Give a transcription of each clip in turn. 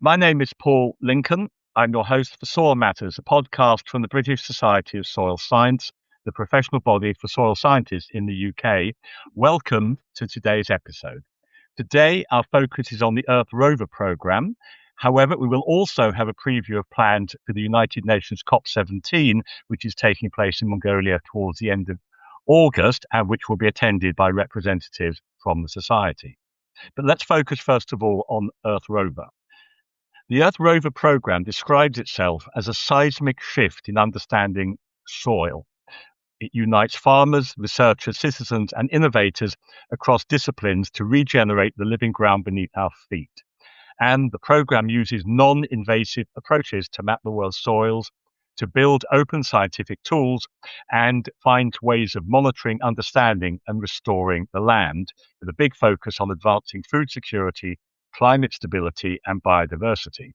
My name is Paul Lincoln. I'm your host for Soil Matters, a podcast from the British Society of Soil Science, the professional body for soil scientists in the UK. Welcome to today's episode. Today, our focus is on the Earth Rover Program. However, we will also have a preview of plans for the United Nations COP17, which is taking place in Mongolia towards the end of August, and which will be attended by representatives from the Society. But let's focus first of all on Earth Rover. The Earth Rover program describes itself as a seismic shift in understanding soil. It unites farmers, researchers, citizens, and innovators across disciplines to regenerate the living ground beneath our feet. And the program uses non-invasive approaches to map the world's soils, to build open scientific tools, and find ways of monitoring, understanding, and restoring the land, with a big focus on advancing food security, climate stability, and biodiversity.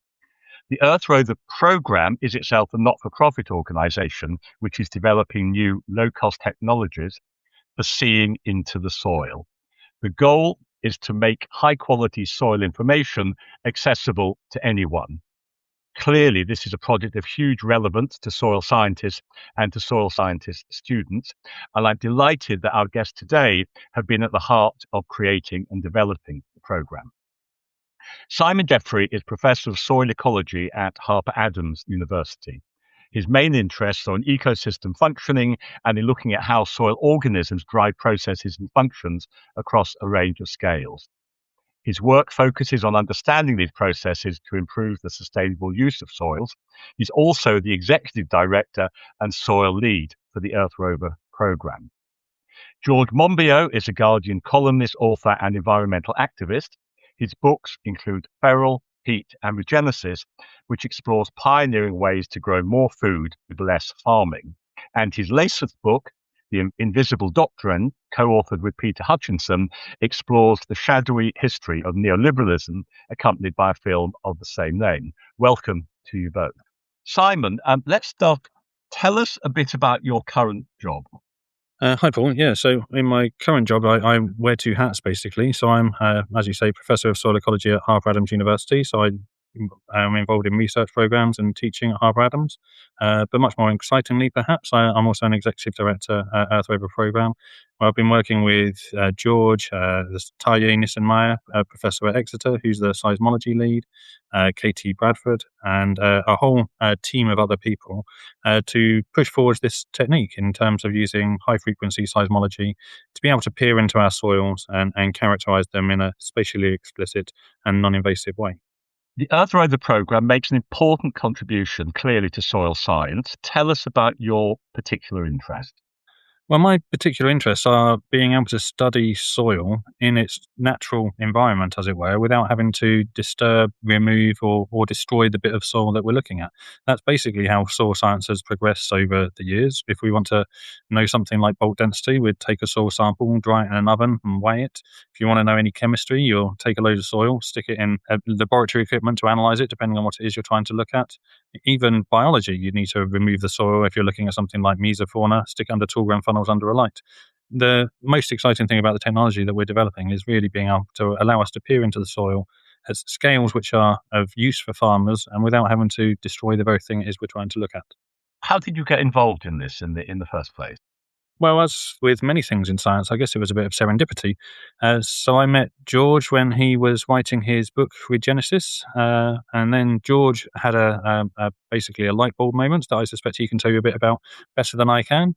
The Earth Rover Program is itself a not-for-profit organisation which is developing new low-cost technologies for seeing into the soil. The goal is to make high-quality soil information accessible to anyone. Clearly, this is a project of huge relevance to soil scientists and to soil scientist students, and I'm delighted that our guests today have been at the heart of creating and developing the programme. Simon Jeffery is Professor of Soil Ecology at Harper Adams University. His main interests are in ecosystem functioning and in looking at how soil organisms drive processes and functions across a range of scales. His work focuses on understanding these processes to improve the sustainable use of soils. He's also the Executive Director and Soil Lead for the Earth Rover Program. George Monbiot is a Guardian columnist, author, and environmental activist. His books include Feral, Heat, and Regenesis, which explores pioneering ways to grow more food with less farming. And his latest book, The Invisive Doctrine, co-authored with Peter Hutchinson, explores the shadowy history of neoliberalism, accompanied by a film of the same name. Welcome to you both. Simon, let's start. Tell us a bit about your current job. Hi, Paul. Yeah, so in my current job, I wear two hats, basically. So I'm, as you say, Professor of Soil Ecology at Harper Adams University. So I'm involved in research programs and teaching at Harper Adams. But much more excitingly, perhaps, I'm also an Executive Director at Earth Rover Program, where I've been working with George, Tarje Nissenmeyer, Professor at Exeter, who's the seismology lead, Katie Bradford, and a whole team of other people to push forward this technique in terms of using high-frequency seismology to be able to peer into our soils and characterize them in a spatially explicit and non-invasive way. The Earth Rover Program makes an important contribution, clearly, to soil science. Tell us about your particular interest. Well, my particular interests are being able to study soil in its natural environment, as it were, without having to disturb, remove, or destroy the bit of soil that we're looking at. That's basically how soil science has progressed over the years. If we want to know something like bulk density, we'd take a soil sample, dry it in an oven, and weigh it. If you want to know any chemistry, you'll take a load of soil, stick it in laboratory equipment to analyze it, depending on what it is you're trying to look at. Even biology, you need to remove the soil if you're looking at something like mesofauna, stick it under tall ground funnels under a light. The most exciting thing about the technology that we're developing is really being able to allow us to peer into the soil at scales which are of use for farmers and without having to destroy the very thing it is we're trying to look at. How did you get involved in this in the first place? Well, as with many things in science, I guess it was a bit of serendipity. So I met George when he was writing his book Regenesis, and then George had basically a light bulb moment that I suspect he can tell you a bit about better than I can.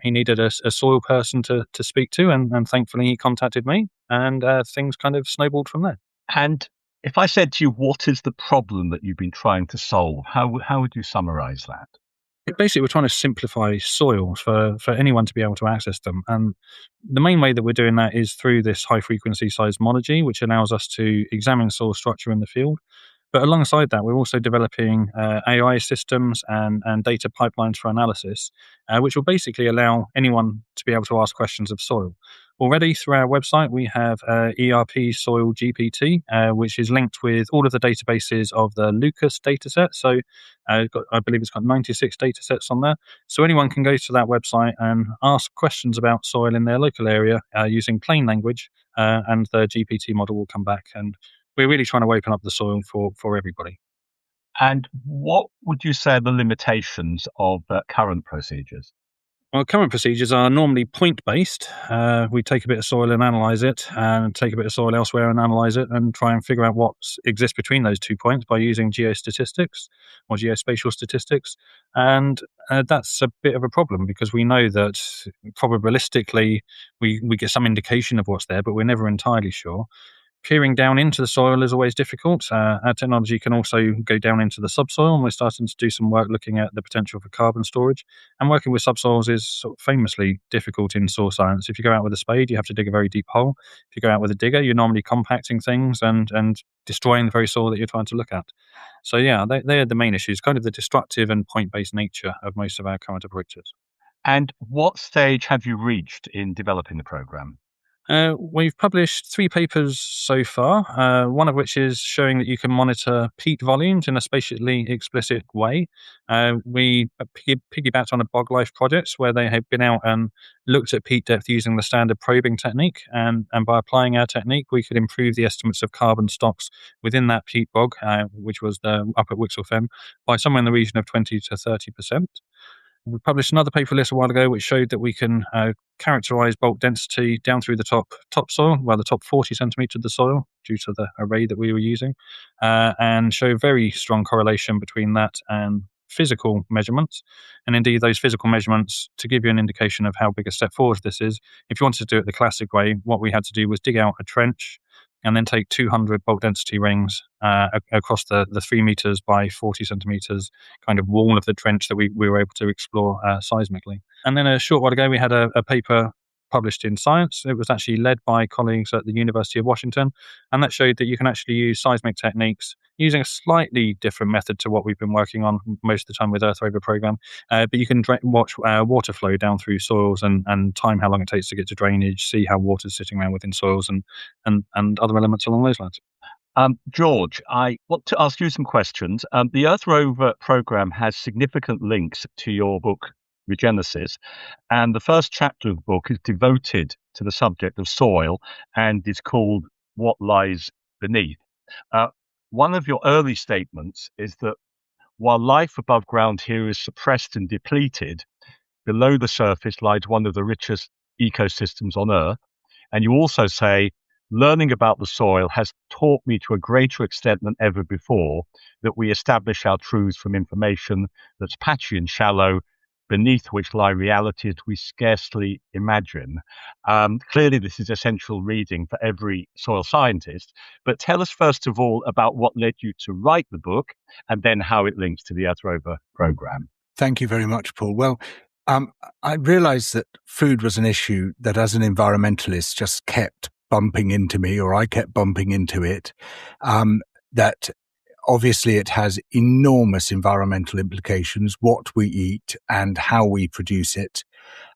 He needed a soil person to speak to, and thankfully he contacted me, and things kind of snowballed from there. And if I said to you, what is the problem that you've been trying to solve? How would you summarize that? Basically, we're trying to simplify soils for anyone to be able to access them. And the main way that we're doing that is through this high-frequency seismology, which allows us to examine soil structure in the field. But alongside that, we're also developing AI systems and data pipelines for analysis, which will basically allow anyone to be able to ask questions of soil. Already through our website, we have ERP Soil GPT, which is linked with all of the databases of the Lucas dataset. So I believe it's got 96 datasets on there. So anyone can go to that website and ask questions about soil in their local area using plain language, and the GPT model will come back and we're really trying to open up the soil for everybody. And what would you say are the limitations of current procedures? Well, current procedures are normally point-based. We take a bit of soil and analyse it, and take a bit of soil elsewhere and analyse it, and try and figure out what exists between those 2 points by using geostatistics or geospatial statistics. And that's a bit of a problem, because we know that probabilistically we get some indication of what's there, but we're never entirely sure. Peering down into the soil is always difficult. Our technology can also go down into the subsoil, and we're starting to do some work looking at the potential for carbon storage. And working with subsoils is sort of famously difficult in soil science. If you go out with a spade, you have to dig a very deep hole. If you go out with a digger, you're normally compacting things and destroying the very soil that you're trying to look at. So yeah, they are the main issues, kind of the destructive and point-based nature of most of our current approaches. And what stage have you reached in developing the program? We've published 3 papers so far, one of which is showing that you can monitor peat volumes in a spatially explicit way. We piggybacked on a bog life project where they had been out and looked at peat depth using the standard probing technique, and by applying our technique, we could improve the estimates of carbon stocks within that peat bog, which was up at Wixel Fen, by somewhere in the region of 20 to 30%. We published another paper a little while ago which showed that we can characterize bulk density down through the topsoil, well, the top 40 centimetres of the soil, due to the array that we were using, and show very strong correlation between that and physical measurements. And indeed, those physical measurements, to give you an indication of how big a step forward this is, if you wanted to do it the classic way, what we had to do was dig out a trench and then take 200 bulk density rings across the 3 meters by 40 centimeters kind of wall of the trench that we were able to explore seismically. And then a short while ago, we had a paper published in Science. It was actually led by colleagues at the University of Washington, and that showed that you can actually use seismic techniques using a slightly different method to what we've been working on most of the time with Earth Rover Program. But you can watch water flow down through soils and time how long it takes to get to drainage, see how water's sitting around within soils and other elements along those lines. George, I want to ask you some questions. The Earth Rover program has significant links to your book, Regenesis, and the first chapter of the book is devoted to the subject of soil and is called What Lies Beneath. One of your early statements is that while life above ground here is suppressed and depleted, below the surface lies one of the richest ecosystems on Earth. And you also say, learning about the soil has taught me to a greater extent than ever before that we establish our truths from information that's patchy and shallow, beneath which lie realities we scarcely imagine. Clearly, this is essential reading for every soil scientist. But tell us, first of all, about what led you to write the book and then how it links to the Earth Rover program. Thank you very much, Paul. Well, I realized that food was an issue that as an environmentalist just kept bumping into me, or I kept bumping into it, that obviously it has enormous environmental implications, what we eat and how we produce it,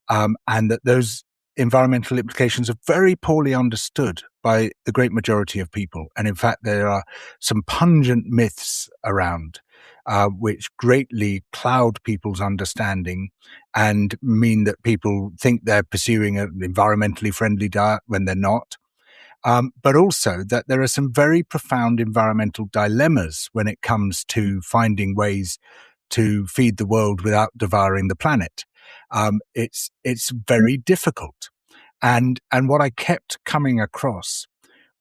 and that those environmental implications are very poorly understood by the great majority of people. And in fact, there are some pungent myths around which greatly cloud people's understanding and mean that people think they're pursuing an environmentally friendly diet when they're not. But also that there are some very profound environmental dilemmas when it comes to finding ways to feed the world without devouring the planet. It's very difficult. And what I kept coming across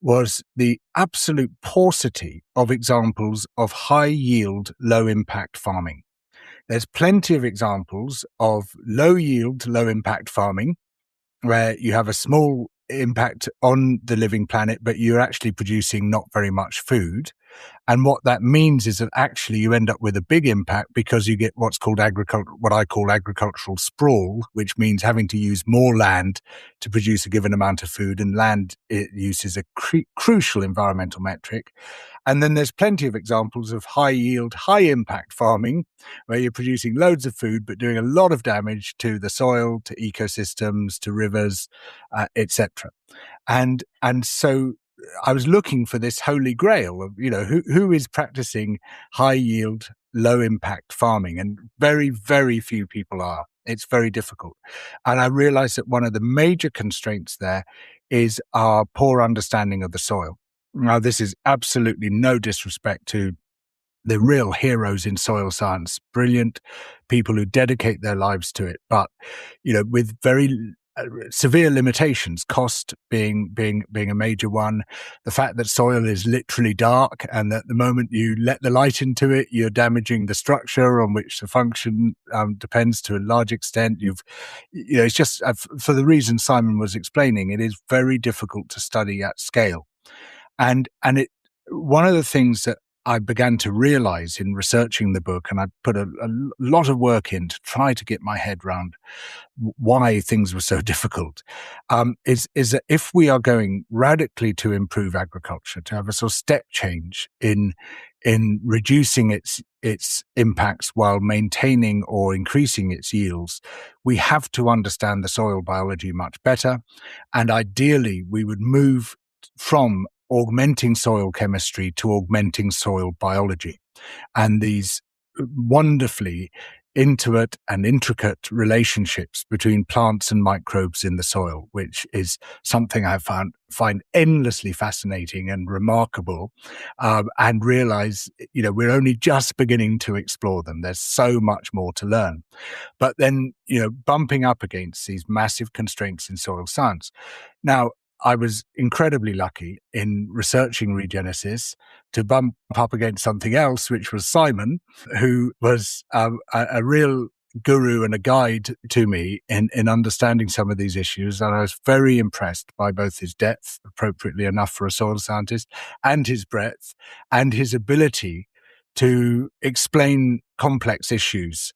was the absolute paucity of examples of high yield, low impact farming. There's plenty of examples of low yield, low impact farming where you have a small impact on the living planet, but you're actually producing not very much food. And what that means is that actually you end up with a big impact because you get what's called what I call agricultural sprawl, which means having to use more land to produce a given amount of food, and land use is a crucial environmental metric. And then there's plenty of examples of high yield, high impact farming, where you're producing loads of food, but doing a lot of damage to the soil, to ecosystems, to rivers, etc. And so I was looking for this holy grail of, who is practicing high yield, low impact farming, and very, very few people are. It's very difficult. And I realized that one of the major constraints there is our poor understanding of the soil. Now, this is absolutely no disrespect to the real heroes in soil science, brilliant people who dedicate their lives to it, but with very severe limitations, cost being a major one, the fact that soil is literally dark and that the moment you let the light into it, you're damaging the structure on which the function depends to a large extent. It's just for the reason Simon was explaining, it is very difficult to study at scale. And one of the things that I began to realize in researching the book, and I put a lot of work in to try to get my head around why things were so difficult, is that if we are going radically to improve agriculture, to have a sort of step change in reducing its impacts while maintaining or increasing its yields, we have to understand the soil biology much better. And ideally, we would move from augmenting soil chemistry to augmenting soil biology. And these wonderfully intimate and intricate relationships between plants and microbes in the soil, which is something I find endlessly fascinating and remarkable, and realize, we're only just beginning to explore them. There's so much more to learn. But then, bumping up against these massive constraints in soil science. Now, I was incredibly lucky in researching regenesis to bump up against something else, which was Simon, who was a real guru and a guide to me in understanding some of these issues. And I was very impressed by both his depth, appropriately enough for a soil scientist, and his breadth and his ability to explain complex issues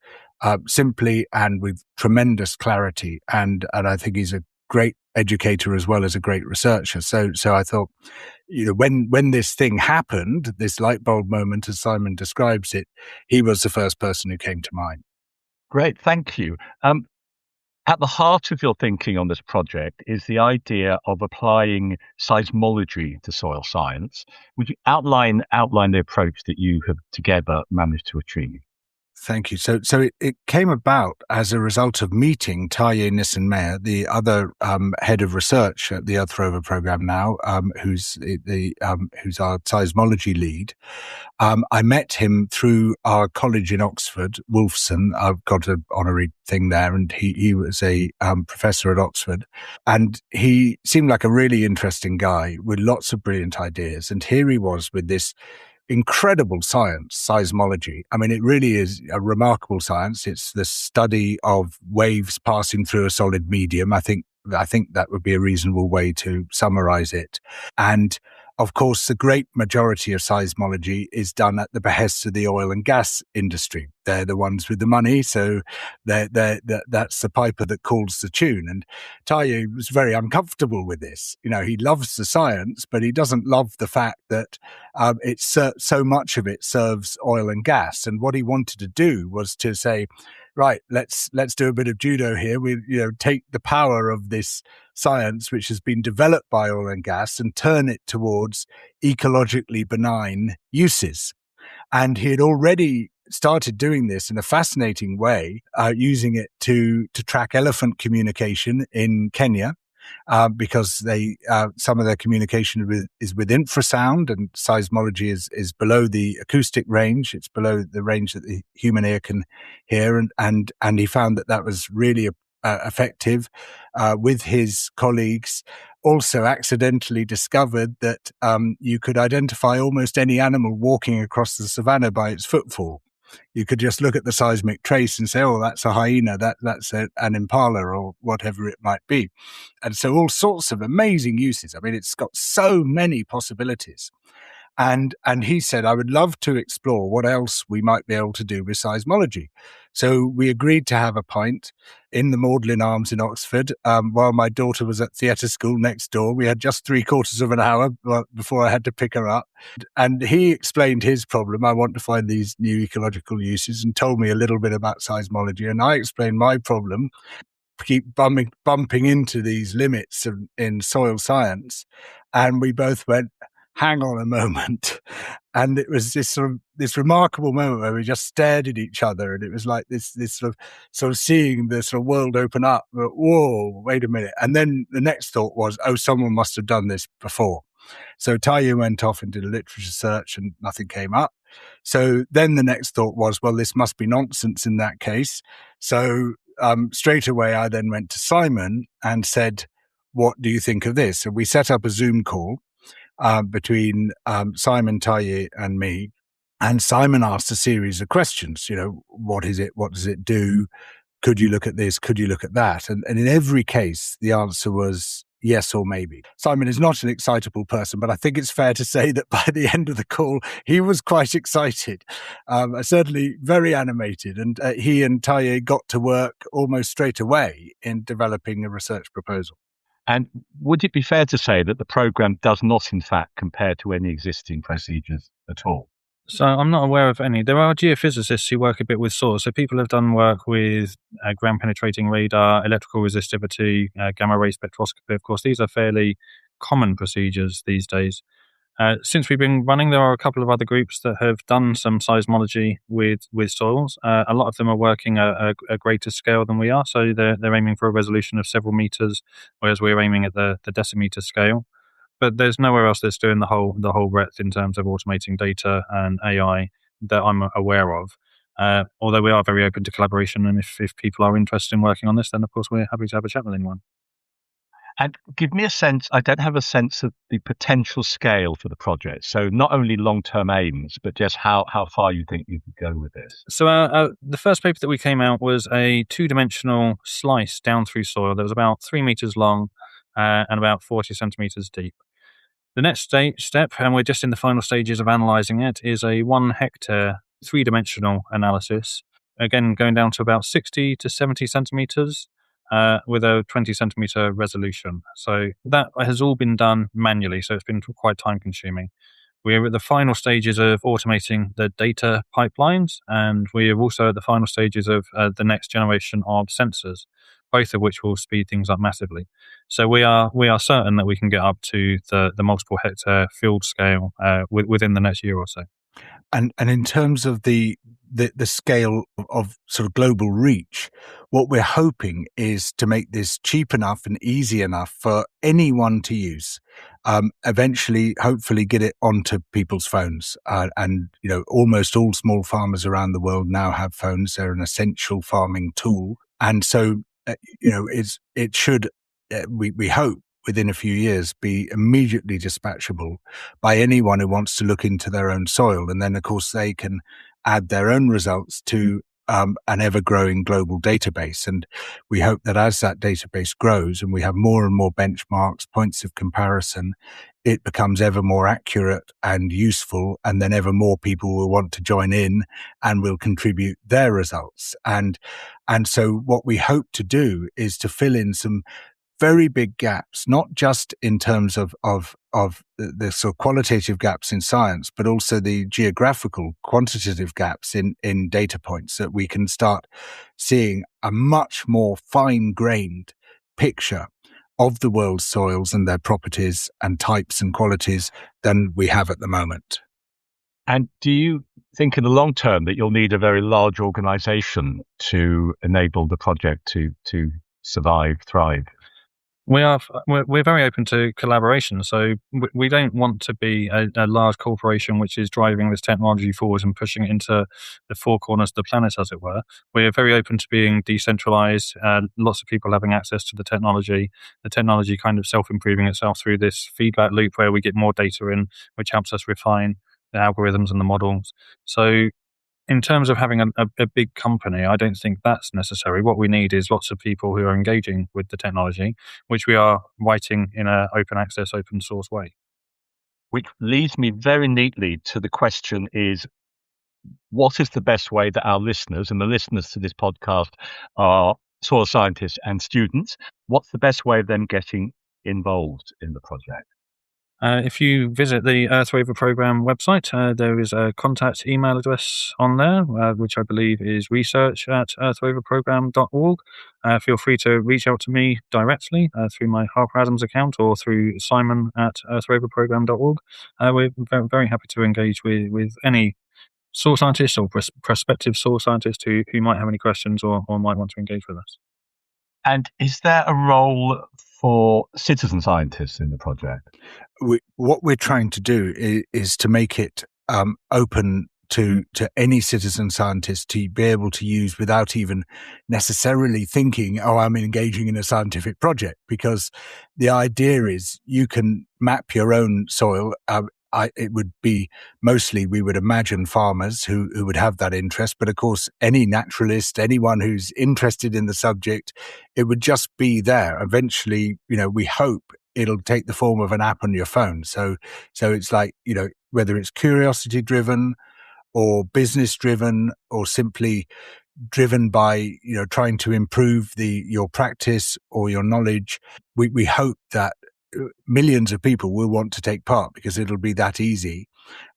simply and with tremendous clarity. And I think he's a great educator as well as a great researcher. So I thought, when this thing happened, this light bulb moment, as Simon describes it, he was the first person who came to mind. Great, thank you. At the heart of your thinking on this project is the idea of applying seismology to soil science. Would you outline the approach that you have together managed to achieve? Thank you. So it came about as a result of meeting Tarje Nissen-Meyer, the other head of research at the Earth Rover Program now, who's our seismology lead. I met him through our college in Oxford, Wolfson. I've got an honorary thing there, and he was a professor at Oxford, and he seemed like a really interesting guy with lots of brilliant ideas. And here he was with this incredible science, seismology. I mean, it really is a remarkable science. It's the study of waves passing through a solid medium. I think that would be a reasonable way to summarize it. And of course, the great majority of seismology is done at the behest of the oil and gas industry. They're the ones with the money, so that's the piper that calls the tune. And Tarje was very uncomfortable with this. He loves the science, but he doesn't love the fact that so much of it serves oil and gas. And what he wanted to do was to say, right, let's do a bit of judo here. We take the power of this science, which has been developed by oil and gas, and turn it towards ecologically benign uses. And he had already started doing this in a fascinating way, using it to track elephant communication in Kenya. Because some of their communication is with infrasound, and seismology is below the acoustic range. It's below the range that the human ear can hear, and he found that was really effective. With his colleagues, also accidentally discovered that you could identify almost any animal walking across the savannah by its footfall. You could just look at the seismic trace and say, oh, that's a hyena, that's an impala, or whatever it might be. And so all sorts of amazing uses. I mean, it's got so many possibilities. And he said, I would love to explore what else we might be able to do with seismology. So we agreed to have a pint in the Magdalen Arms in Oxford while my daughter was at theatre school next door. We had just 3/4 of an hour before I had to pick her up. And he explained his problem. I want to find these new ecological uses, and told me a little bit about seismology. And I explained my problem, keep bumping into these limits in soil science. And we both went, hang on a moment. And it was this remarkable moment where we just stared at each other, and it was like this sort of seeing the sort of world open up. Whoa, wait a minute. And then the next thought was, oh, someone must have done this before. So Taye went off and did a literature search and nothing came up. So then the next thought was, well, this must be nonsense in that case. So straight away, I then went to Simon and said, what do you think of this? And we set up a Zoom call between Simon, Taye and me. And Simon asked a series of questions, what is it? What does it do? Could you look at this? Could you look at that? And in every case, the answer was yes or maybe. Simon is not an excitable person, but I think it's fair to say that by the end of the call, he was quite excited, certainly very animated. And he and Taye got to work almost straight away in developing a research proposal. And would it be fair to say that the programme does not, in fact, compare to any existing procedures at all? So I'm not aware of any. There are geophysicists who work a bit with soil. So people have done work with ground-penetrating radar, electrical resistivity, gamma-ray spectroscopy. Of course, these are fairly common procedures these days. Since we've been running, there are a couple of other groups that have done some seismology with soils. A lot of them are working at a greater scale than we are. So they're aiming for a resolution of several meters, whereas we're aiming at the decimeter scale. But there's nowhere else that's doing the whole breadth in terms of automating data and AI that I'm aware of. Although we are very open to collaboration, and if people are interested in working on this, then of course we're happy to have a chat with anyone. And give me a sense, I don't have a sense of the potential scale for the project. So not only long-term aims, but just how far you think you could go with this. So the first paper that we came out was a 2-dimensional slice down through soil that was about 3 meters long and about 40 centimeters deep. The next step, and we're just in the final stages of analysing it, is a 1 hectare 3-dimensional analysis, again going down to about 60 to 70 centimetres with a 20 centimetre resolution. So that has all been done manually, so it's been quite time consuming. We're at the final stages of automating the data pipelines, and we are also at the final stages of the next generation of sensors, both of which will speed things up massively. So we are certain that we can get up to the multiple hectare field scale within the next year or so. And in terms of the scale of sort of global reach, what we're hoping is to make this cheap enough and easy enough for anyone to use. Eventually, hopefully, get it onto people's phones. And almost all small farmers around the world now have phones. They're an essential farming tool, and so it should. We hope within a few years be immediately dispatchable by anyone who wants to look into their own soil. And then, of course, they can add their own results to an ever-growing global database. And we hope that as that database grows and we have more and more benchmarks, points of comparison, it becomes ever more accurate and useful, and then ever more people will want to join in and will contribute their results. And so what we hope to do is to fill in some very big gaps, not just in terms of the sort of qualitative gaps in science, but also the geographical, quantitative gaps in data points, that we can start seeing a much more fine-grained picture of the world's soils and their properties and types and qualities than we have at the moment. And do you think in the long term that you'll need a very large organization to enable the project to survive, thrive? We're very open to collaboration, so we don't want to be a large corporation which is driving this technology forward and pushing it into the four corners of the planet, as it were. We're very open to being decentralized, lots of people having access to the technology kind of self-improving itself through this feedback loop where we get more data in, which helps us refine the algorithms and the models. So in terms of having a big company, I don't think that's necessary. What we need is lots of people who are engaging with the technology, which we are writing in an open access, open source way. Which leads me very neatly to the question is, what is the best way that our listeners, and the listeners to this podcast are soil scientists and students, what's the best way of them getting involved in the project? If you visit the Earth Rover Program website, there is a contact email address on there, which I believe is research@earthroverprogram.org. Feel free to reach out to me directly through my Harper Adams account or through simon@earthroverprogram.org. We're very happy to engage with any soil scientist or prospective soil scientist who might have any questions or might want to engage with us. And is there a role for citizen scientists in the project? What we're trying to do is to make it open to any citizen scientist to be able to use without even necessarily thinking, oh, I'm engaging in a scientific project, because the idea is you can map your own soil. It would be mostly, we would imagine, farmers who would have that interest. But of course, any naturalist, anyone who's interested in the subject, it would just be there. Eventually, we hope it'll take the form of an app on your phone. So it's like, whether it's curiosity driven or business driven or simply driven by, trying to improve your practice or your knowledge, we hope that millions of people will want to take part because it'll be that easy.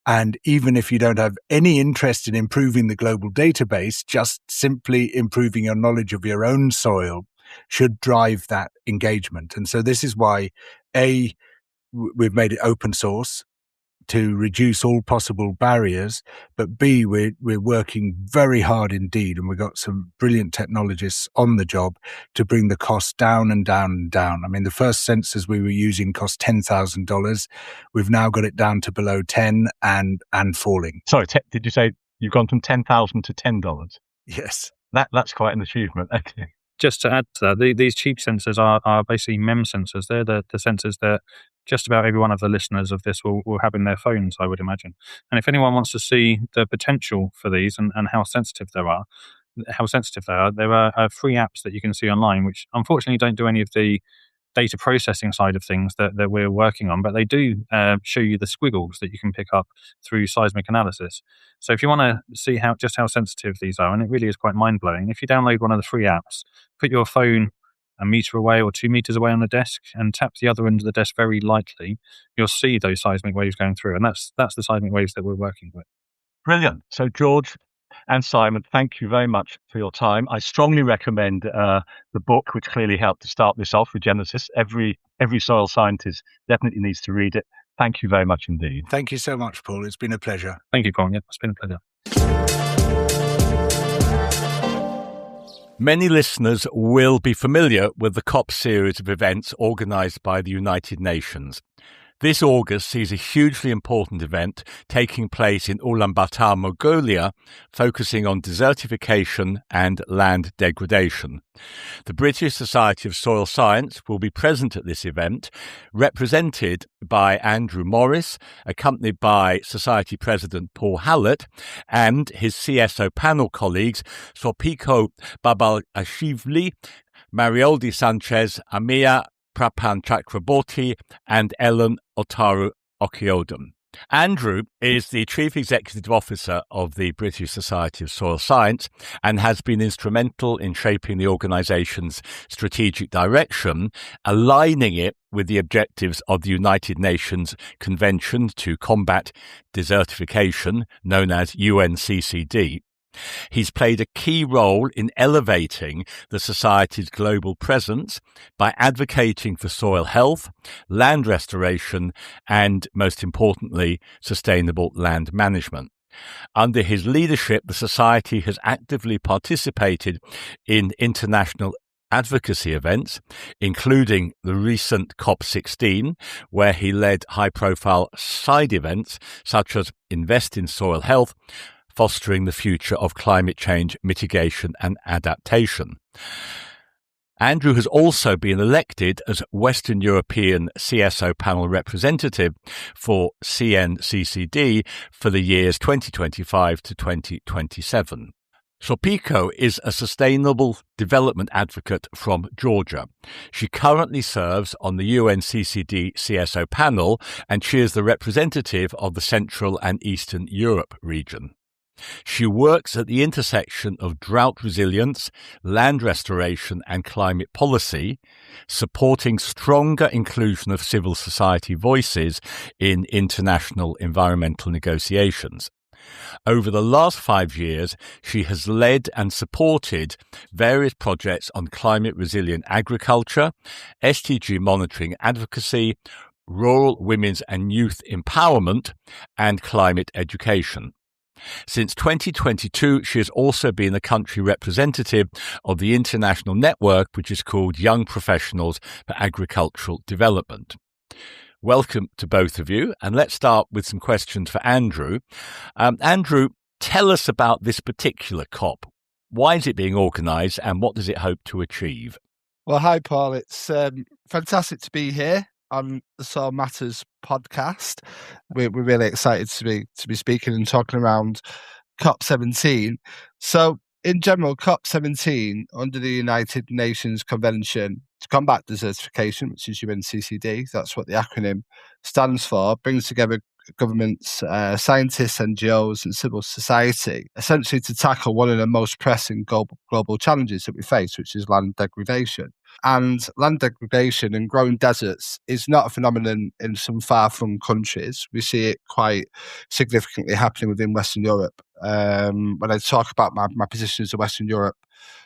And even if you don't have any interest in improving the global database, just simply improving your knowledge of your own soil should drive that engagement. And so this is why, A, we've made it open source to reduce all possible barriers, but B, we're working very hard indeed, and we've got some brilliant technologists on the job to bring the cost down and down and down. I mean, the first sensors we were using cost $10,000. We've now got it down to below 10 and falling. Sorry, did you say you've gone from $10,000 to $10? Yes. That's quite an achievement. Okay. Just to add to that, these cheap sensors are basically MEM sensors. They're the sensors that just about every one of the listeners of this will have in their phones, I would imagine. And if anyone wants to see the potential for these and how sensitive they are, there are free apps that you can see online, which unfortunately don't do any of the data processing side of things that we're working on, but they do show you the squiggles that you can pick up through seismic analysis. So if you want to see how sensitive these are, and it really is quite mind-blowing, if you download one of the free apps, put your phone a meter away or 2 meters away on the desk and tap the other end of the desk very lightly, you'll see those seismic waves going through. And that's the seismic waves that we're working with. Brilliant. So George and Simon, thank you very much for your time. I strongly recommend the book, which clearly helped to start this off, Regenesis. Every soil scientist definitely needs to read it. Thank you very much indeed. Thank you so much, Paul. It's been a pleasure. Thank you, Paul. Yeah, it's been a pleasure. Many listeners will be familiar with the COP series of events organised by the United Nations. This August sees a hugely important event taking place in Ulaanbaatar, Mongolia, focusing on desertification and land degradation. The British Society of Soil Science will be present at this event, represented by Andrew Morris, accompanied by Society President Paul Hallett, and his CSO panel colleagues Sorpiko Babalashvili, Marioldi Sanchez, Amia Prapan Chakraborty and Ellen Otaru Okiodum. Andrew is the Chief Executive Officer of the British Society of Soil Science and has been instrumental in shaping the organisation's strategic direction, aligning it with the objectives of the United Nations Convention to Combat Desertification, known as UNCCD. He's played a key role in elevating the Society's global presence by advocating for soil health, land restoration, and, most importantly, sustainable land management. Under his leadership, the Society has actively participated in international advocacy events, including the recent COP17, where he led high-profile side events such as Invest in Soil Health, fostering the future of climate change mitigation and adaptation. Andrew has also been elected as Western European CSO panel representative for CNCCD for the years 2025 to 2027. Sorpiko is a sustainable development advocate from Georgia. She currently serves on the UNCCD CSO panel, and she is the representative of the Central and Eastern Europe region. She works at the intersection of drought resilience, land restoration and climate policy, supporting stronger inclusion of civil society voices in international environmental negotiations. Over the last 5 years, she has led and supported various projects on climate resilient agriculture, SDG monitoring advocacy, rural women's and youth empowerment, and climate education. Since 2022, she has also been the country representative of the international network, which is called Young Professionals for Agricultural Development. Welcome to both of you, and let's start with some questions for Andrew. Andrew, tell us about this particular COP. Why is it being organised, and what does it hope to achieve? Well, hi, Paul. It's fantastic to be here on the Soil Matters podcast. We're really excited to be speaking and talking around COP17. So, in general, COP17, under the United Nations Convention to Combat Desertification, which is UNCCD, that's what the acronym stands for, brings together governments, scientists, NGOs, and civil society, essentially to tackle one of the most pressing global challenges that we face, which is land degradation. And land degradation and growing deserts is not a phenomenon in some far-flung countries. We see it quite significantly happening within Western Europe. When I talk about my position as a Western Europe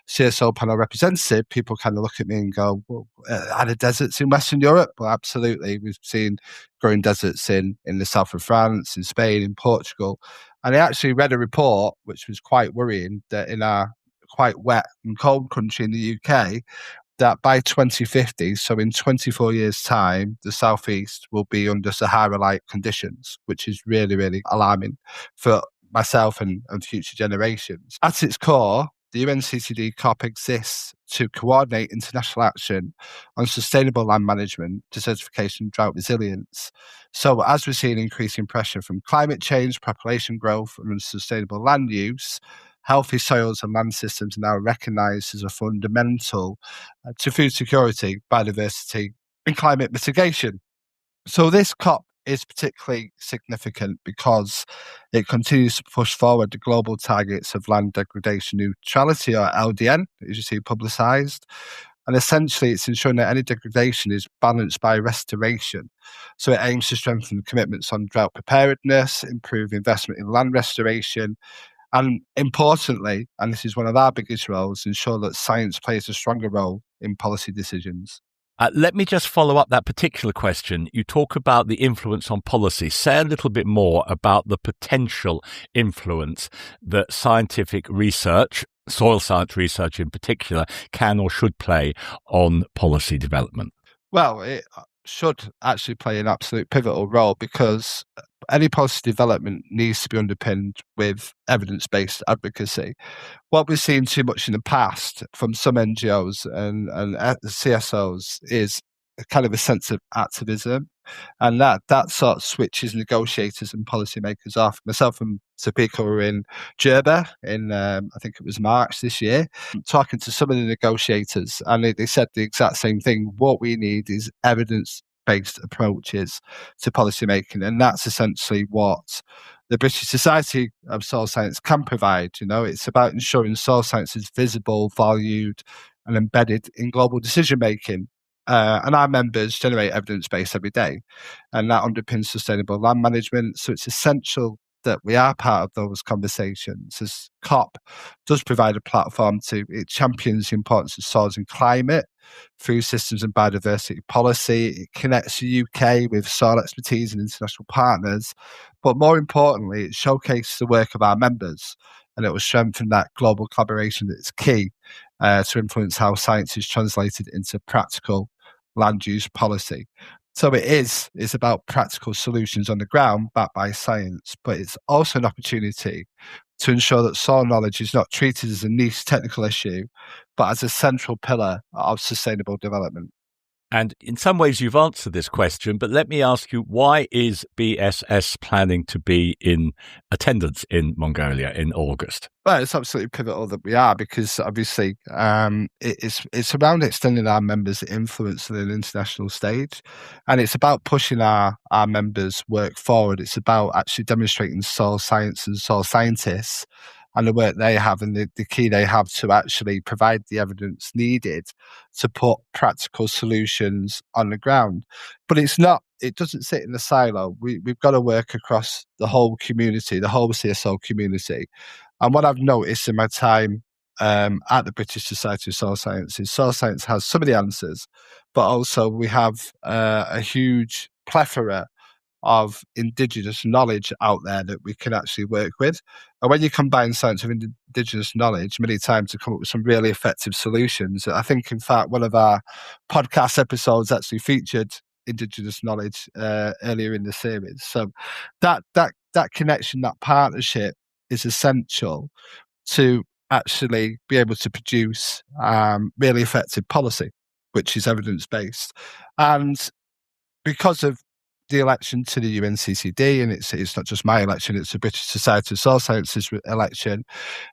CSO panel representative, people kind of look at me and go, well, are there deserts in Western Europe? Well, absolutely. We've seen growing deserts in the south of France, in Spain, in Portugal. And I actually read a report, which was quite worrying, that in our quite wet and cold country in the UK, that by 2050, so in 24 years' time, the southeast will be under Sahara-like conditions, which is really, really alarming for myself and future generations. At its core, the UNCCD COP exists to coordinate international action on sustainable land management, desertification, drought resilience. So as we're seeing increasing pressure from climate change, population growth, and unsustainable land use, healthy soils and land systems are now recognised as a fundamental to food security, biodiversity, and climate mitigation. So this COP is particularly significant because it continues to push forward the global targets of land degradation neutrality, or LDN, as you see publicised. And essentially, it's ensuring that any degradation is balanced by restoration. So it aims to strengthen commitments on drought preparedness, improve investment in land restoration, and importantly, and this is one of our biggest roles, ensure that science plays a stronger role in policy decisions. Let me just follow up that particular question. You talk about the influence on policy. Say a little bit more about the potential influence that scientific research, soil science research in particular, can or should play on policy development. Well, it should actually play an absolute pivotal role because any policy development needs to be underpinned with evidence-based advocacy. What we've seen too much in the past from some NGOs and CSOs is a kind of a sense of activism, and that sort of switches negotiators and policymakers off. Myself and Topeka were in Djerba in, I think it was March this year, talking to some of the negotiators, and they said the exact same thing. What we need is evidence-based approaches to policymaking, and that's essentially what the British Society of Soil Science can provide. You know, it's about ensuring soil science is visible, valued, and embedded in global decision making. And our members generate evidence base every day, and that underpins sustainable land management. So it's essential that we are part of those conversations, as COP does provide a platform it champions the importance of soils and climate, food systems and biodiversity policy. It connects the UK with soil expertise and international partners, but more importantly, it showcases the work of our members, and it will strengthen that global collaboration that's key to influence how science is translated into practical land use policy. So it's about practical solutions on the ground backed by science, but it's also an opportunity to ensure that soil knowledge is not treated as a niche technical issue, but as a central pillar of sustainable development. And in some ways you've answered this question, but let me ask you, why is BSS planning to be in attendance in Mongolia in August? Well, it's absolutely pivotal that we are, because obviously it's around extending our members' influence on an international stage, and it's about pushing our members' work forward. It's about actually demonstrating soil science and soil scientists and the work they have and the key they have to actually provide the evidence needed to put practical solutions on the ground. But it doesn't sit in a silo. We've got to work across the whole community, the whole CSO community. And what I've noticed in my time at the British Society of Soil Science is soil science has some of the answers, but also we have a huge plethora of indigenous knowledge out there that we can actually work with. And when you combine science with indigenous knowledge, many times you come up with some really effective solutions. I think, in fact, one of our podcast episodes actually featured indigenous knowledge earlier in the series. So that connection, that partnership is essential to actually be able to produce really effective policy, which is evidence-based. And because of the election to the UNCCD, and it's not just my election, it's the British Society of Soil Sciences election,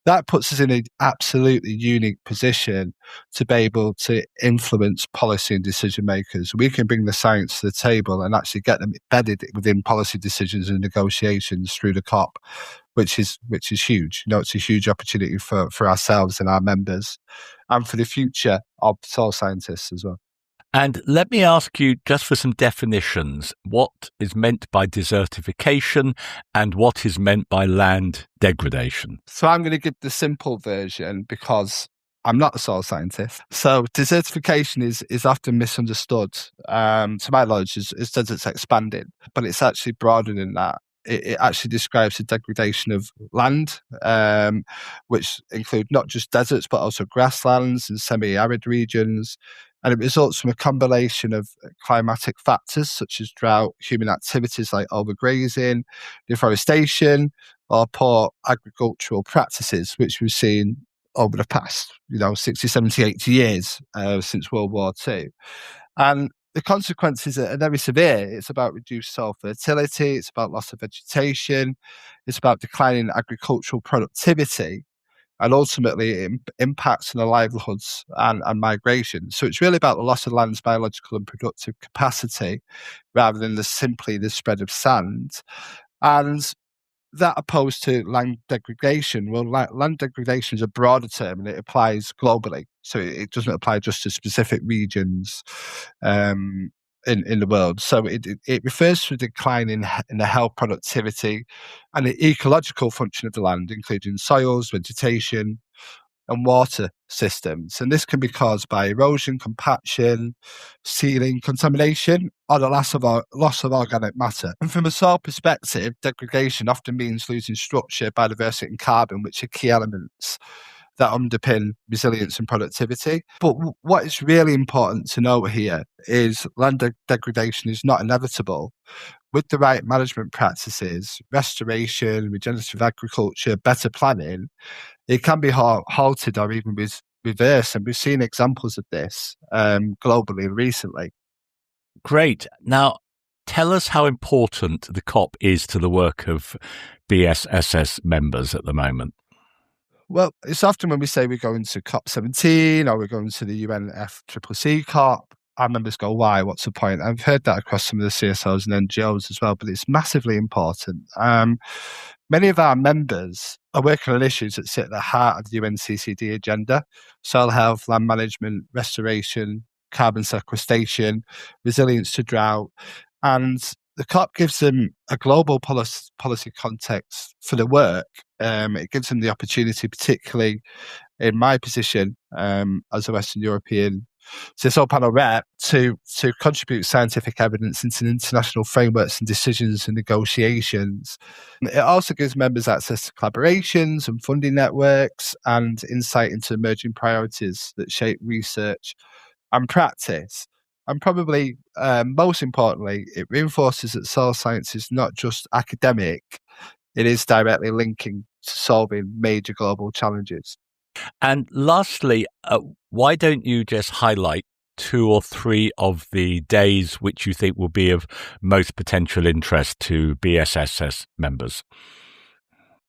that puts us in an absolutely unique position to be able to influence policy and decision makers. We can bring the science to the table and actually get them embedded within policy decisions and negotiations through the COP, which is huge. It's a huge opportunity for ourselves and our members, and for the future of soil scientists as well. And let me ask you, just for some definitions, what is meant by desertification and what is meant by land degradation? So I'm going to give the simple version because I'm not a soil scientist. So desertification is often misunderstood. To my knowledge, it says it's expanding, but it's actually broader than that. It actually describes the degradation of land, which include not just deserts, but also grasslands and semi-arid regions. And it results from a combination of climatic factors such as drought, human activities like overgrazing, deforestation, or poor agricultural practices, which we've seen over the past 60, 70, 80 years since World War II. And the consequences are very severe. It's about reduced soil fertility, it's about loss of vegetation, it's about declining agricultural productivity, and ultimately it impacts on the livelihoods and migration. So it's really about the loss of land's biological and productive capacity rather than simply the spread of sand. And that opposed to land degradation. Well, land degradation is a broader term and it applies globally. So it doesn't apply just to specific regions in the world. So it refers to a decline in the health, productivity, and the ecological function of the land, including soils, vegetation, and water systems. And this can be caused by erosion, compaction, sealing, contamination, or the loss of organic matter. And from a soil perspective, degradation often means losing structure, biodiversity, and carbon, which are key elements that underpin resilience and productivity. But what is really important to note here is land degradation is not inevitable. With the right management practices, restoration, regenerative agriculture, better planning, it can be halted or even reversed. And we've seen examples of this globally recently. Great. Now, tell us how important the COP is to the work of BSSS members at the moment. Well, it's often when we say we're going to COP17 or we're going to the UNFCCC COP, our members go, why? What's the point? I've heard that across some of the CSOs and NGOs as well, but it's massively important. Many of our members are working on issues that sit at the heart of the UNCCD agenda: soil health, land management, restoration, carbon sequestration, resilience to drought. And the COP gives them a global policy context for the work. It gives them the opportunity, particularly in my position as a Western European CSO panel rep, to contribute scientific evidence into international frameworks and decisions and negotiations. It also gives members access to collaborations and funding networks and insight into emerging priorities that shape research and practice. And probably most importantly, it reinforces that soil science is not just academic, it is directly linking to solving major global challenges. And lastly, why don't you just highlight 2 or 3 of the days which you think will be of most potential interest to BSSS members?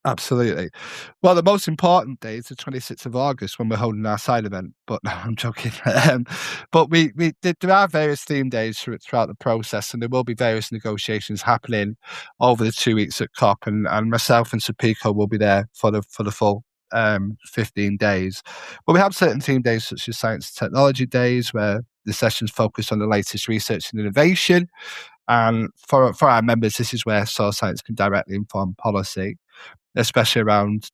Absolutely. Well, the most important day is the 26th of August when we're holding our side event. But no, I'm joking. But there are various theme days throughout the process, and there will be various negotiations happening over the 2 weeks at COP. And myself and Sapiko will be there for the full 15 days. But we have certain theme days such as Science and Technology Days, where the sessions focus on the latest research and innovation. And for our members, this is where soil science can directly inform policy, especially around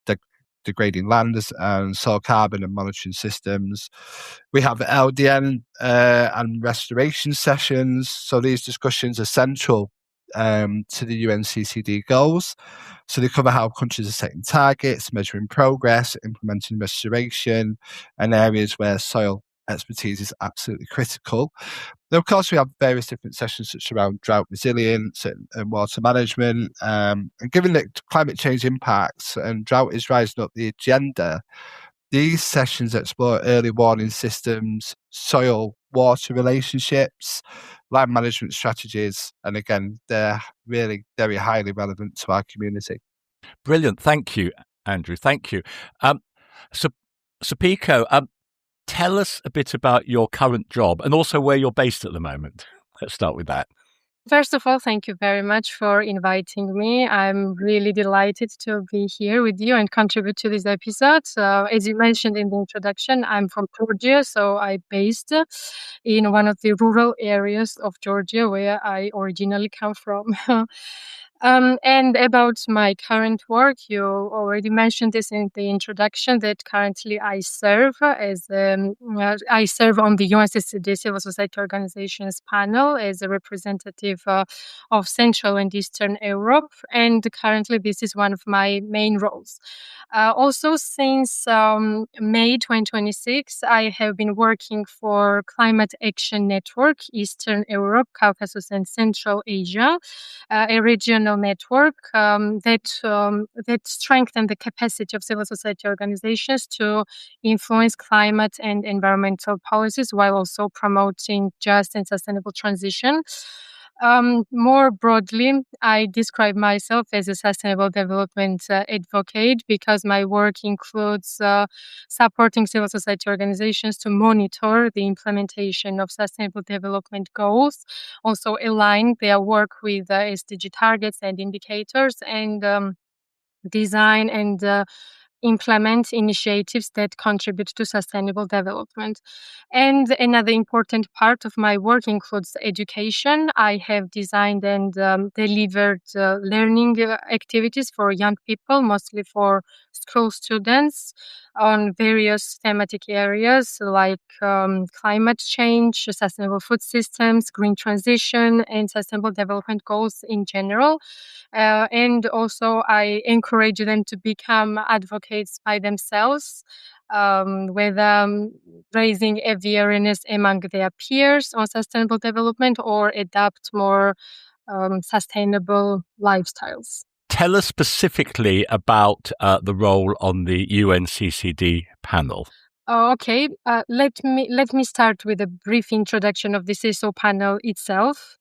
degrading land and soil carbon and monitoring systems. We have LDN and restoration sessions. So these discussions are central to the UNCCD goals. So they cover how countries are setting targets, measuring progress, implementing restoration, and areas where soil expertise is absolutely critical. Then, of course, we have various different sessions such around drought resilience and water management. And given that climate change impacts and drought is rising up the agenda, these sessions explore early warning systems, soil water relationships, land management strategies, and again, they're really very highly relevant to our community. Brilliant. Thank you, Andrew. Thank you. So Pico, tell us a bit about your current job and also where you're based at the moment. Let's start with that. First of all, thank you very much for inviting me. I'm really delighted to be here with you and contribute to this episode. As you mentioned in the introduction, I'm from Georgia, so I'm based in one of the rural areas of Georgia where I originally come from. And about my current work, you already mentioned this in the introduction that currently I serve I serve on the UNCCD Civil Society Organizations panel as a representative of Central and Eastern Europe, and currently this is one of my main roles. Also, since May 2026, I have been working for Climate Action Network, Eastern Europe, Caucasus, and Central Asia, a regional network that strengthens the capacity of civil society organizations to influence climate and environmental policies while also promoting just and sustainable transition. More broadly, I describe myself as a sustainable development advocate because my work includes supporting civil society organizations to monitor the implementation of sustainable development goals, also align their work with SDG targets and indicators, and design and implement initiatives that contribute to sustainable development. And another important part of my work includes education. I have designed and delivered learning activities for young people, mostly for school students, on various thematic areas like climate change, sustainable food systems, green transition, and sustainable development goals in general. And also, I encourage them to become advocates by themselves, with raising awareness among their peers on sustainable development or adopt more sustainable lifestyles. Tell us specifically about the role on the UNCCD panel. Okay, let me start with a brief introduction of the CSO panel itself.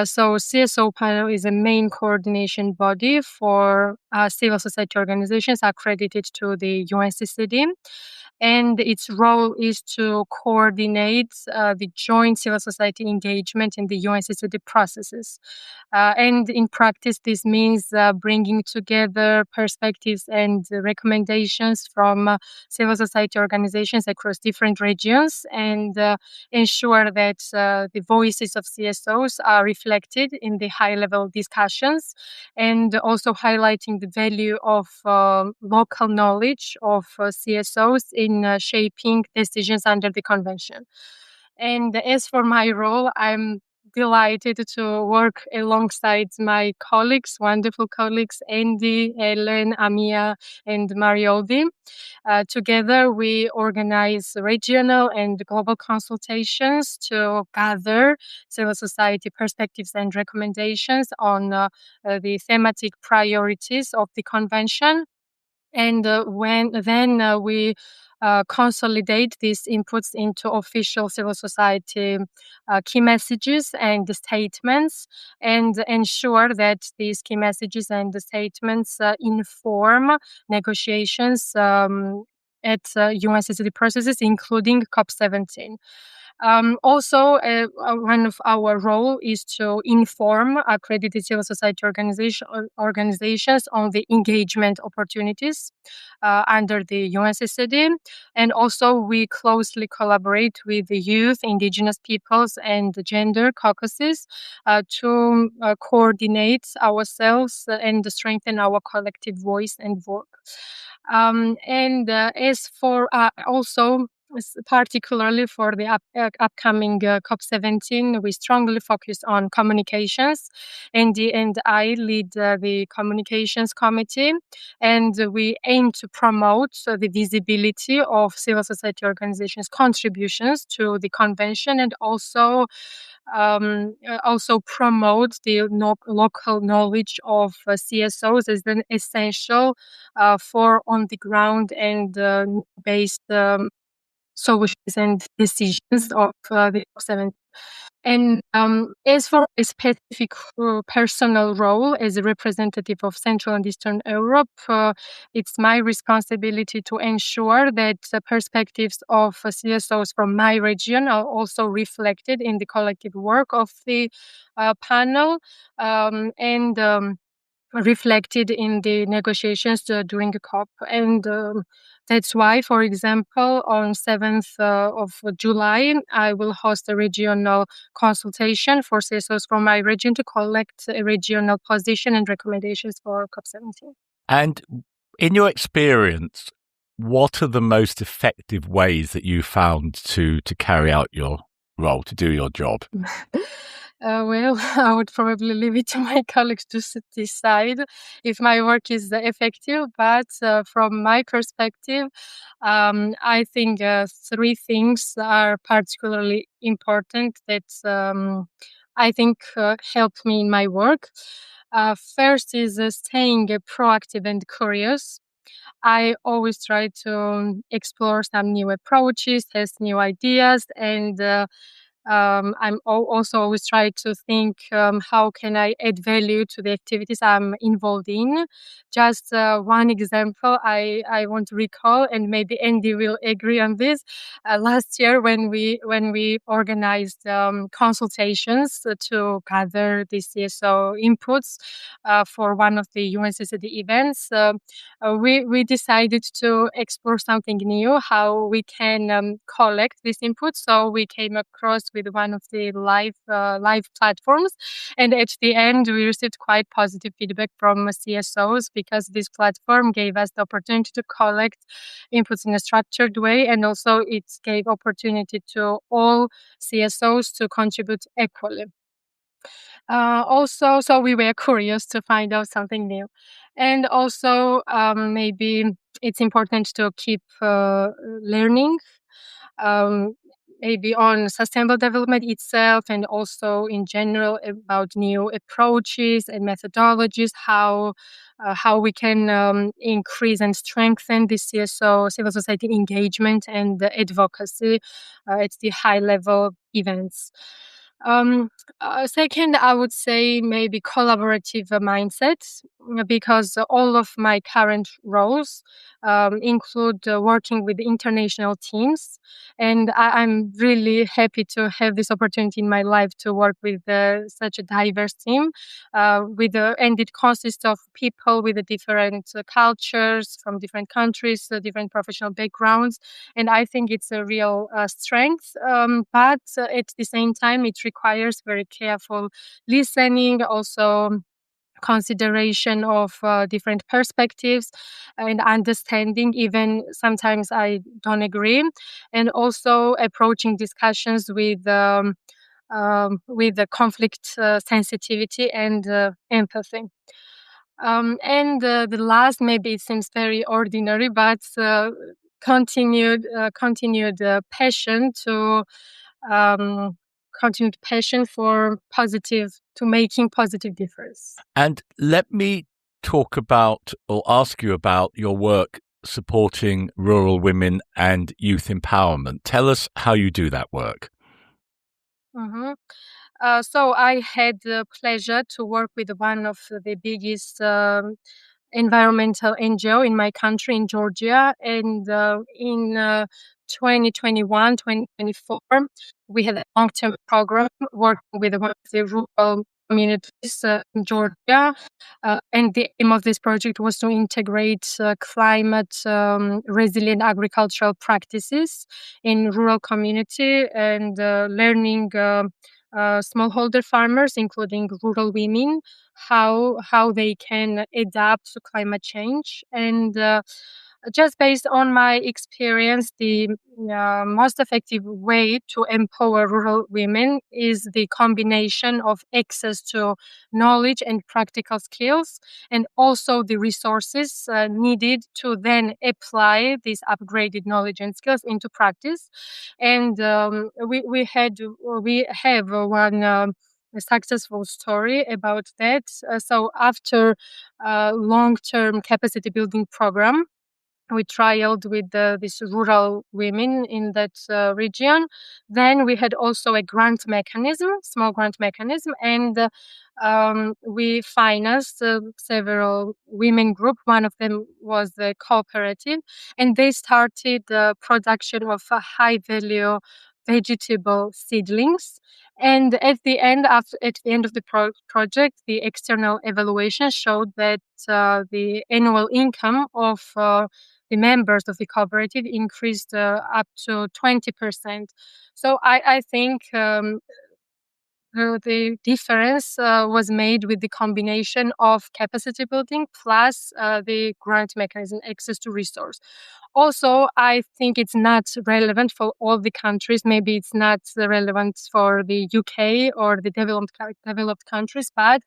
So CSO panel is a main coordination body for civil society organizations accredited to the UNCCD. And its role is to coordinate the joint civil society engagement in the UNCCD processes. And in practice, this means bringing together perspectives and recommendations from civil society organizations across different regions and ensure that the voices of CSOs are reflected in the high-level discussions, and also highlighting the value of local knowledge of CSOs in shaping decisions under the convention. And as for my role, I'm delighted to work alongside my colleagues, wonderful colleagues, Andy, Ellen, Amia, and Marioldi. Together, we organize regional and global consultations to gather civil society perspectives and recommendations on the thematic priorities of the convention. And we consolidate these inputs into official civil society key messages and statements, and ensure that these key messages and the statements inform negotiations at UNCCD processes, including COP17. Also, one of our role is to inform accredited civil society organizations on the engagement opportunities under the UNCCD. And also, we closely collaborate with the youth, indigenous peoples, and the gender caucuses to coordinate ourselves and strengthen our collective voice and work. And as for also, particularly for the upcoming COP17, we strongly focus on communications. And I lead the communications committee, and we aim to promote the visibility of civil society organizations' contributions to the convention, and also promote the local knowledge of CSOs as an essential for on the ground and based solutions and decisions of the COP17. And as for a specific personal role as a representative of Central and Eastern Europe, it's my responsibility to ensure that the perspectives of CSOs from my region are also reflected in the collective work of the panel, and reflected in the negotiations during the COP. And that's why, for example, on 7th of July, I will host a regional consultation for CSOs from my region to collect a regional position and recommendations for COP17. And in your experience, what are the most effective ways that you found to carry out your role, to do your job? Well, I would probably leave it to my colleagues to decide if my work is effective. But from my perspective, I think three things are particularly important that I think help me in my work. First is staying proactive and curious. I always try to explore some new approaches, test new ideas, and I'm also always try to think how can I add value to the activities I'm involved in. Just one example I want to recall, and maybe Andy will agree on this. Last year, when we organized consultations to gather the CSO inputs for one of the UNCCD events, we decided to explore something new, how we can collect this input. So we came across with one of the live platforms, and at the end we received quite positive feedback from CSOs, because this platform gave us the opportunity to collect inputs in a structured way, and also it gave opportunity to all CSOs to contribute equally. Also, so we were curious to find out something new. And also, maybe it's important to keep learning, um, maybe on sustainable development itself, and also in general about new approaches and methodologies, how we can increase and strengthen the CSO, civil society engagement and advocacy at the high level events. Second, I would say maybe collaborative mindset, because all of my current roles include working with international teams, and I'm really happy to have this opportunity in my life to work with such a diverse team, and it consists of people with different cultures from different countries, different professional backgrounds, and I think it's a real strength. But at the same time, it requires very careful listening, also consideration of different perspectives and understanding, even sometimes I don't agree, and also approaching discussions with the conflict sensitivity and empathy. And the last, maybe it seems very ordinary, but continued passion to um, continued passion for making positive difference. And let me talk about or ask you about your work supporting rural women and youth empowerment. Tell us how you do that work. Mm-hmm. So I had the pleasure to work with one of the biggest environmental NGO in my country, in Georgia, and in 2021, 2024, we had a long-term program working with one of the rural communities in Georgia, and the aim of this project was to integrate climate resilient agricultural practices in rural community, and learning smallholder farmers, including rural women, how they can adapt to climate change. And just based on my experience, the most effective way to empower rural women is the combination of access to knowledge and practical skills, and also the resources needed to then apply these upgraded knowledge and skills into practice. And we have one a successful story about that. So after a long-term capacity building program, we trialed with these rural women in that region. Then we had also a grant mechanism, small grant mechanism, and we financed several women groups. One of them was the cooperative, and they started the production of high-value vegetable seedlings. And at the end of the project, the external evaluation showed that the annual income of the members of the cooperative increased up to 20%. So I think the difference was made with the combination of capacity building plus the grant mechanism, access to resource. Also, I think it's not relevant for all the countries. Maybe it's not relevant for the UK or the developed countries, but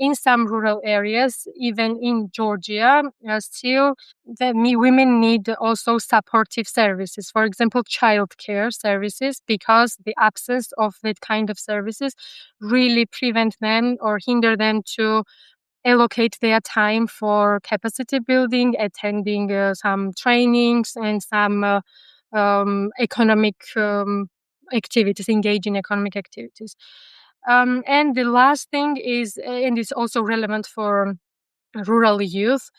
in some rural areas, even in Georgia, still women need also supportive services. For example, childcare services, because the absence of that kind of services really prevent them or hinder them to allocate their time for capacity building, attending some trainings and some economic activities, engage in economic activities. And the last thing is, and it's also relevant for rural youth,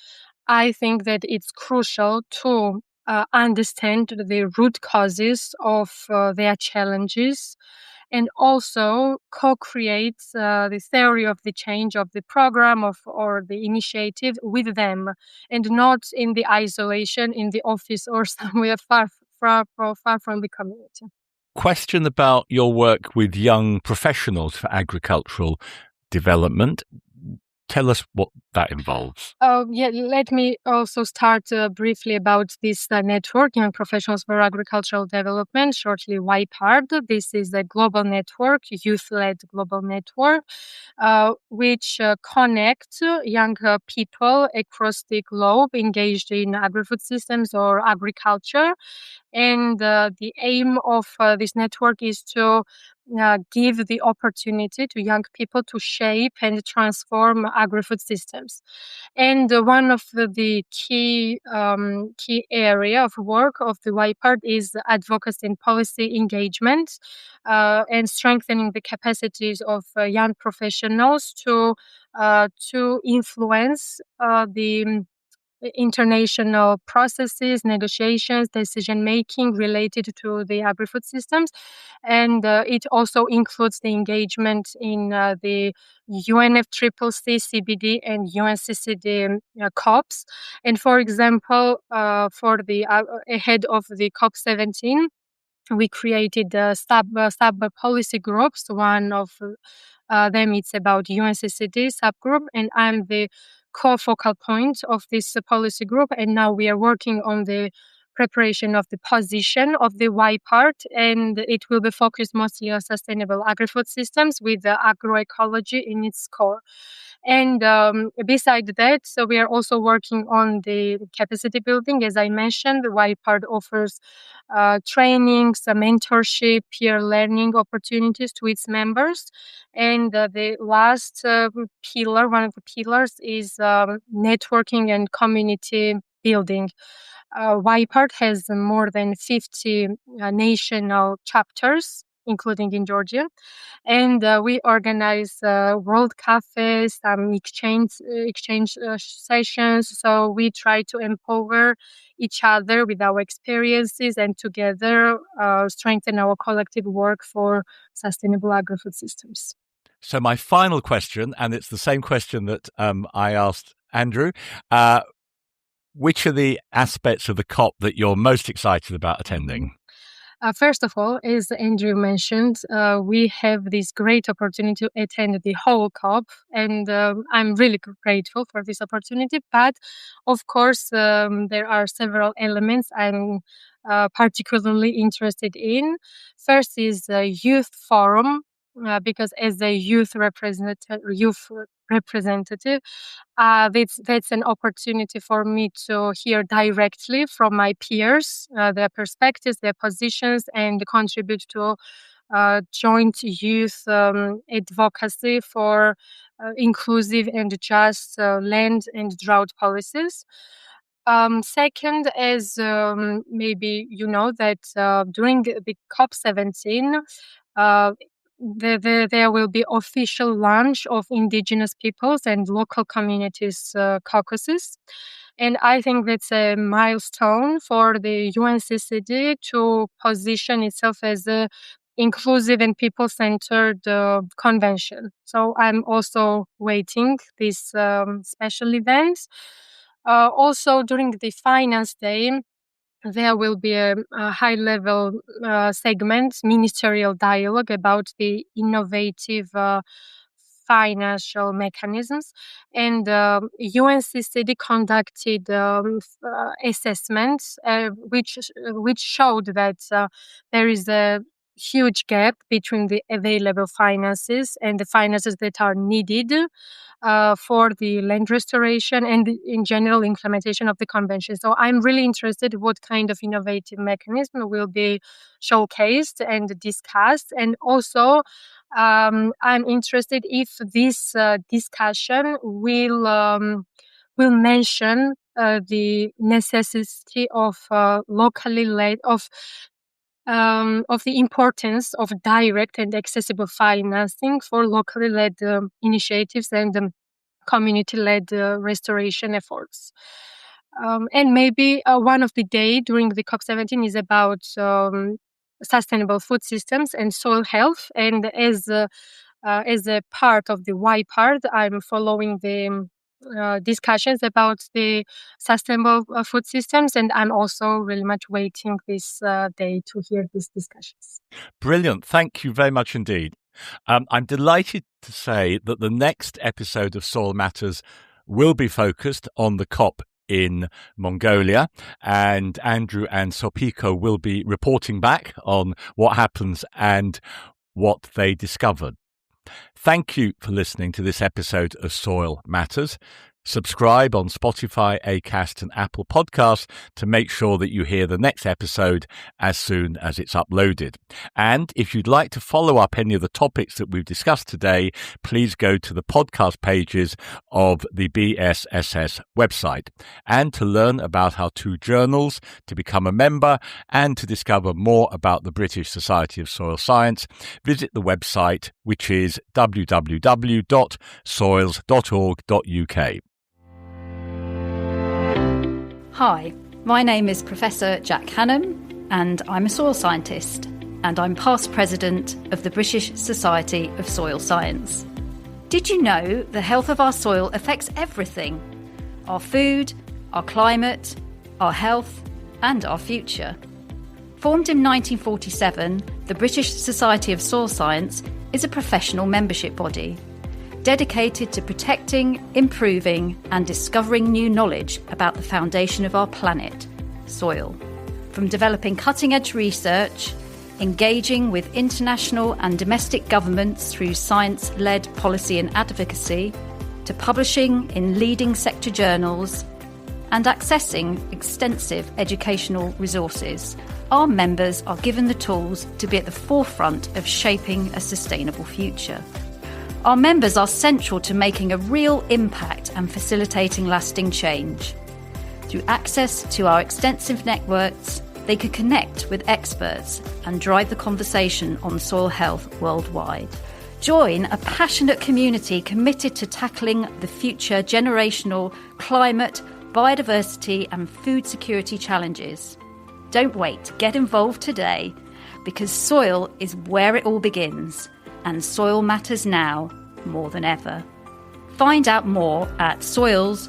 I think that it's crucial to understand the root causes of their challenges, and also co-create the theory of the change of the program or the initiative with them, and not in the isolation in the office or somewhere far from the community. Question about your work with young professionals for agricultural development. Tell us what that involves. Let me also start briefly about this network, Young Professionals for Agricultural Development, shortly YPARD. This is a global network, youth-led global network, which connects young people across the globe engaged in agri-food systems or agriculture. And the aim of this network is to give the opportunity to young people to shape and transform agri-food systems. And one of the key area of work of the YPARD is advocacy and policy engagement, and strengthening the capacities of young professionals to influence the international processes, negotiations, decision-making related to the agri-food systems. And it also includes the engagement in the UNFCCC, CBD, and UNCCD COPs. And for example, for the ahead of the COP17, we created sub policy groups. One of them it's about UNCCD subgroup, and I'm the co-focal point of this policy group. And now we are working on the preparation of the position of the YPARD, and it will be focused mostly on sustainable agri-food systems with agroecology in its core. And beside that, so we are also working on the capacity building. As I mentioned, the YPARD offers trainings, mentorship, peer learning opportunities to its members. And the last pillar, one of the pillars, is networking and community building. YPARD has more than 50 national chapters, including in Georgia. And we organize world cafes, some exchange sessions. So we try to empower each other with our experiences, and together strengthen our collective work for sustainable agri-food systems. So my final question, and it's the same question that I asked Andrew, which are the aspects of the COP that you're most excited about attending? First of all, as Andrew mentioned, we have this great opportunity to attend the whole COP, and I'm really grateful for this opportunity. But of course, there are several elements I'm particularly interested in. First is the youth forum, because as a youth representative, that's an opportunity for me to hear directly from my peers, their perspectives, their positions, and contribute to joint youth advocacy for inclusive and just land and drought policies. Second, as maybe you know, that during the COP17, there will be official launch of indigenous peoples and local communities caucuses. And I think that's a milestone for the UNCCD to position itself as a inclusive and people-centered convention. So I'm also waiting this special event. Also, during the Finance Day, there will be a high-level segment, ministerial dialogue about the innovative financial mechanisms. And UNCCD conducted assessments which showed that there is a huge gap between the available finances and the finances that are needed for the land restoration and in general implementation of the convention. So I'm really interested in what kind of innovative mechanism will be showcased and discussed. And also I'm interested if this discussion will mention the necessity of locally led of the importance of direct and accessible financing for locally led initiatives and community-led restoration efforts. And maybe one of the day during the COP17 is about sustainable food systems and soil health. And as a part of the Y part, I'm following the discussions about the sustainable food systems, and I'm also really much waiting this day to hear these discussions. Brilliant. Thank you very much indeed. I'm delighted to say that the next episode of Soil Matters will be focused on the COP in Mongolia, and Andrew and Sopiko will be reporting back on what happens and what they discovered. Thank you for listening to this episode of Soil Matters. Subscribe on Spotify, Acast and Apple Podcasts to make sure that you hear the next episode as soon as it's uploaded. And if you'd like to follow up any of the topics that we've discussed today, please go to the podcast pages of the BSSS website. And to learn about how to journals, to become a member and to discover more about the British Society of Soil Science, visit the website, which is www.soils.org.uk. Hi, my name is Professor Jack Hannam and I'm a soil scientist and I'm past president of the British Society of Soil Science. Did you know the health of our soil affects everything? Our food, our climate, our health and our future. Formed in 1947, the British Society of Soil Science is a professional membership body dedicated to protecting, improving and discovering new knowledge about the foundation of our planet, soil. From developing cutting-edge research, engaging with international and domestic governments through science-led policy and advocacy, to publishing in leading sector journals, and accessing extensive educational resources, our members are given the tools to be at the forefront of shaping a sustainable future. Our members are central to making a real impact and facilitating lasting change. Through access to our extensive networks, they could connect with experts and drive the conversation on soil health worldwide. Join a passionate community committed to tackling the future generational climate, biodiversity and food security challenges. Don't wait, get involved today, because soil is where it all begins, and soil matters now more than ever. Find out more at soils.org.uk.